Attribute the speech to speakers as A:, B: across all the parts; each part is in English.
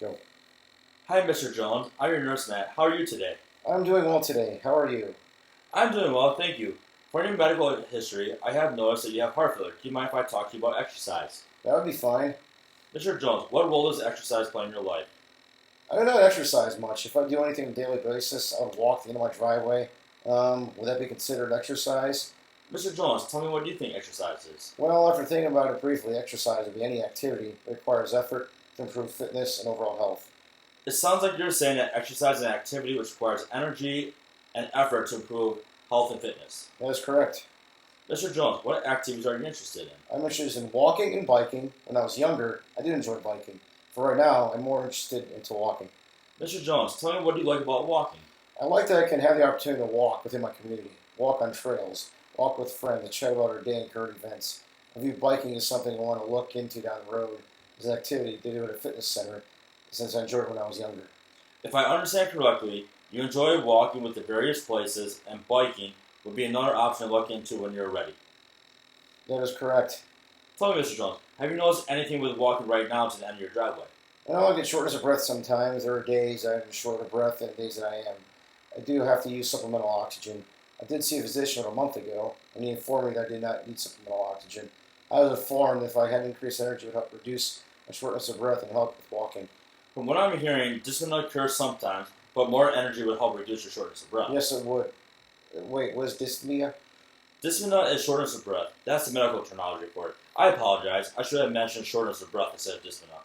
A: Go.
B: Hi, Mr. Jones. I'm your nurse, Matt. How are you today?
A: I'm doing well today. How are you?
B: I'm doing well, thank you. For your medical history, I have noticed that you have heart failure. Do you mind if I talk to you about exercise?
A: That would be fine.
B: Mr. Jones, what role does exercise play in your life?
A: I don't exercise much. If I do anything on a daily basis, I would walk to the end of my driveway. Would that be considered exercise?
B: Mr. Jones, tell me what you think exercise is.
A: Well, after thinking about it briefly, exercise would be any activity that requires effort to improve fitness and overall health.
B: It sounds like you're saying that exercise is an activity which requires energy and effort to improve health and fitness.
A: That is correct.
B: Mr. Jones, what activities are you interested in?
A: I'm interested in walking and biking. When I was younger, I did enjoy biking. For right now, I'm more interested into walking.
B: Mr. Jones, tell me what you like about walking.
A: I like that I can have the opportunity to walk within my community, walk on trails, walk with friends, and chat about our day and current events. I view biking as something I want to look into down the road as an activity to do at a fitness center since I enjoyed it when I was younger.
B: If I understand correctly, you enjoy walking with the various places, and biking would be another option to look into when you're ready.
A: That is correct.
B: Tell me, Mr. Jones, have you noticed anything with walking right now to the end of your driveway?
A: I get shortness of breath sometimes. There are days I'm short of breath and days that I am. I do have to use supplemental oxygen. I did see a physician a month ago, and he informed me that I did not need supplemental oxygen. I was informed that if I had increased energy, it would help reduce my shortness of breath and help with walking.
B: From what I'm hearing, dyspnea occurs sometimes, but more energy would help reduce your shortness of breath.
A: Yes, it would. Wait, what is dyspnea?
B: Dyspnea is shortness of breath. That's the medical terminology for it. I apologize. I should have mentioned shortness of breath instead of dyspnea.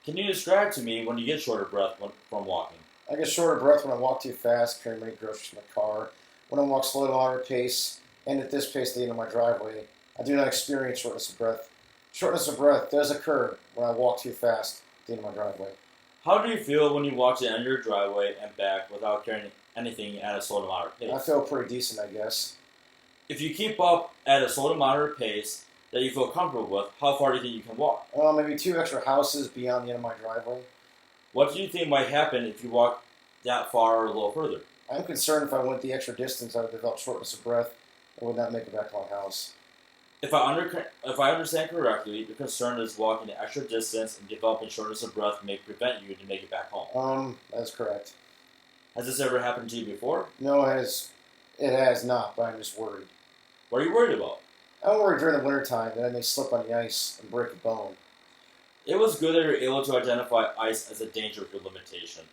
B: Can you describe to me when you get short of breath from walking?
A: I get short of breath when I walk too fast, carrying many groceries in my car. When I walk slow at a moderate pace, and at this pace at the end of my driveway, I do not experience shortness of breath. Shortness of breath does occur when I walk too fast at the end of my driveway.
B: How do you feel when you walk to the end of your driveway and back without carrying anything at a slow to moderate pace?
A: I feel pretty decent, I guess.
B: If you keep up at a slow to moderate pace that you feel comfortable with, how far do you think you can walk?
A: Maybe 2 extra houses beyond the end of my driveway.
B: What do you think might happen if you walk that far or a little further?
A: I'm concerned if I went the extra distance, I would develop shortness of breath and would not make it back to my house.
B: If I understand correctly, the concern is walking the extra distance and developing shortness of breath may prevent you to make it back home.
A: That's correct.
B: Has this ever happened to you before?
A: No, it has not, but I'm just worried.
B: What are you worried about?
A: I'm worried during the wintertime that I may slip on the ice and break a bone.
B: It was good that you're able to identify ice as a danger with your limitation.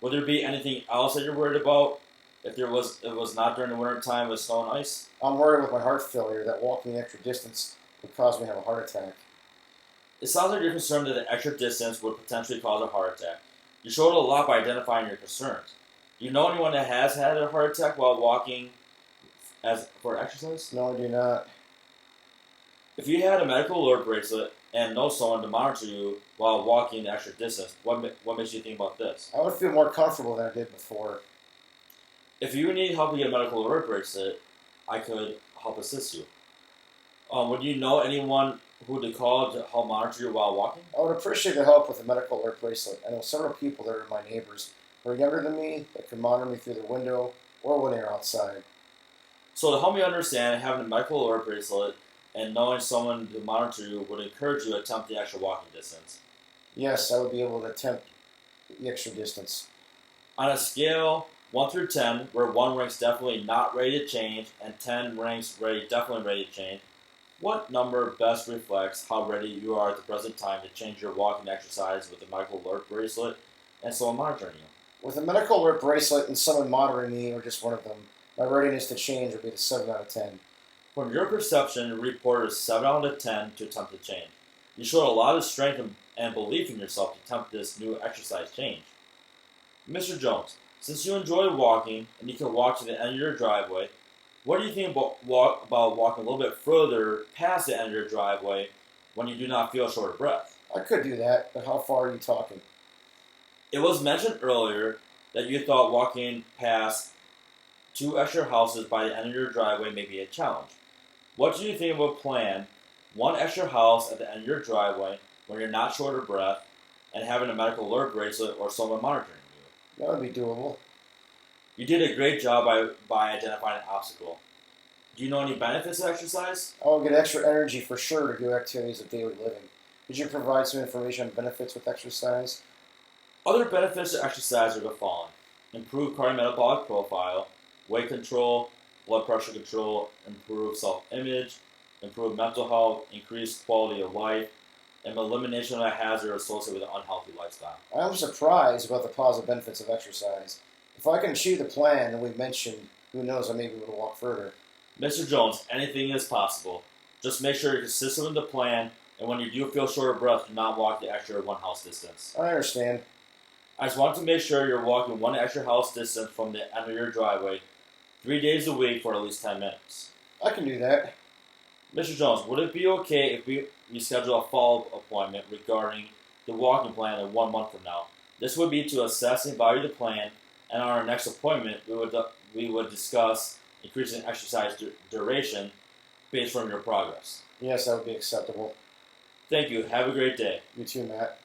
B: Would there be anything else that you're worried about if it was not during the wintertime with snow and ice?
A: I'm worried with my heart failure that walking the extra distance would cause me to have a heart attack.
B: It sounds like you're concerned that the extra distance would potentially cause a heart attack. You showed a lot by identifying your concerns. Do you know anyone that has had a heart attack while walking for exercise?
A: No, I do not.
B: If you had a medical alert bracelet and know someone to monitor you while walking the extra distance, what makes you think about this?
A: I would feel more comfortable than I did before.
B: If you need help to get a medical alert bracelet, I could help assist you. Would you know anyone who to call to help monitor you while walking?
A: I would appreciate the help with a medical alert bracelet. I know several people that are my neighbors who are younger than me that can monitor me through the window or when they're outside.
B: So to help me understand, having a medical alert bracelet and knowing someone to monitor you would encourage you to attempt the extra walking distance.
A: Yes, I would be able to attempt the extra distance.
B: On a scale 1 through 10, where 1 ranks definitely not ready to change and 10 ranks definitely ready to change, what number best reflects how ready you are at the present time to change your walking exercise with a medical alert bracelet and someone monitoring you?
A: With a medical alert bracelet and someone monitoring me, or just one of them, my readiness to change would be a 7 out of 10.
B: From your perception, you reported a 7 out of 10 to attempt to change. You showed a lot of strength and belief in yourself to attempt this new exercise change. Mr. Jones, since you enjoy walking and you can walk to the end of your driveway, what do you think about walking a little bit further past the end of your driveway when you do not feel short of breath?
A: I could do that, but how far are you talking?
B: It was mentioned earlier that you thought walking past 2 extra houses by the end of your driveway may be a challenge. What do you think of a plan, 1 extra house at the end of your driveway when you're not short of breath, and having a medical alert bracelet or someone monitoring you?
A: That would be doable.
B: You did a great job by identifying an obstacle. Do you know any benefits of exercise?
A: I will get extra energy for sure to do activities of daily living. Could you provide some information on benefits with exercise?
B: Other benefits of exercise are the following: improved cardiometabolic profile, weight control, blood pressure control, improved self-image, improved mental health, increased quality of life, and elimination of a hazard associated with an unhealthy lifestyle.
A: I'm surprised about the positive benefits of exercise. If I can achieve the plan that we mentioned, who knows, I may be able to walk further.
B: Mr. Jones, anything is possible. Just make sure you're consistent with the plan, and when you do feel short of breath, do not walk the extra one house distance.
A: I understand.
B: I just want to make sure you're walking one extra house distance from the end of your driveway 3 days a week for at least 10 minutes.
A: I can do that.
B: Mr. Jones, would it be okay if we schedule a follow-up appointment regarding the walking plan in 1 month from now? This would be to assess and evaluate the plan, and on our next appointment, we would discuss increasing exercise duration based on your progress.
A: Yes, that would be acceptable.
B: Thank you. Have a great day.
A: You too, Matt.